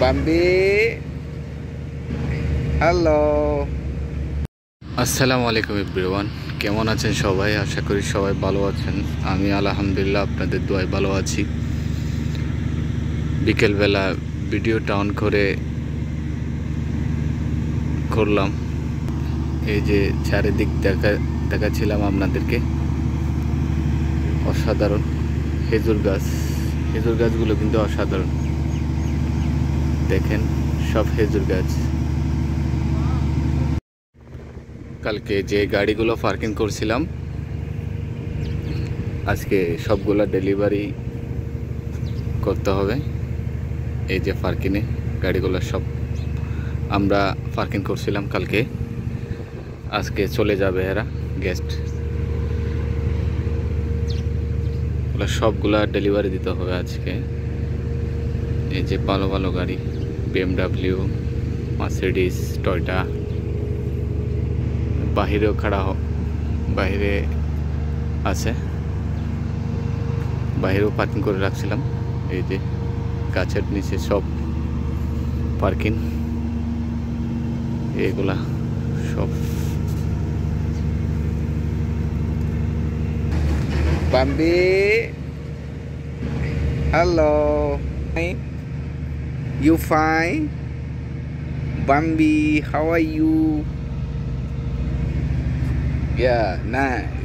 Bambi hello, আসসালামু আলাইকুম everyone. কেমন আছেন সবাই? আশা করি সবাই ভালো আছেন। আমি আলহামদুলিল্লাহ আপনাদের দোয়ায় ভালো আছি। বিকেলবেলা ভিডিওটা অন করলাম। এই যে চারিদিক দেখাচ্ছিলাম আপনাদেরকে। অসাধারণ খেজুর গাছগুলো কিন্তু অসাধারণ। দেখেন সব খেজুর গাছ। কালকে যে গাড়িগুলো পার্কিং করছিলাম আজকে সবগুলা ডেলিভারি করতে হবে। এই যে পার্কিংয়ে গাড়িগুলো সব আমরা পার্কিং করছিলাম কালকে, আজকে চলে যাবে এরা গেস্ট। সবগুলা ডেলিভারি দিতে হবে আজকে। এই যে ভালো ভালো গাড়ি, BMW, মার্সিডিজ, টয়োটা। বাহিরেও বাহিরে আছে, বাহিরেও পার্কিং করে রাখছিলাম। এই যে গাছের নিচে সব পার্কিং, এগুলা সব। Bambi hello, you fine? Bambi, how are you? Yeah, nice.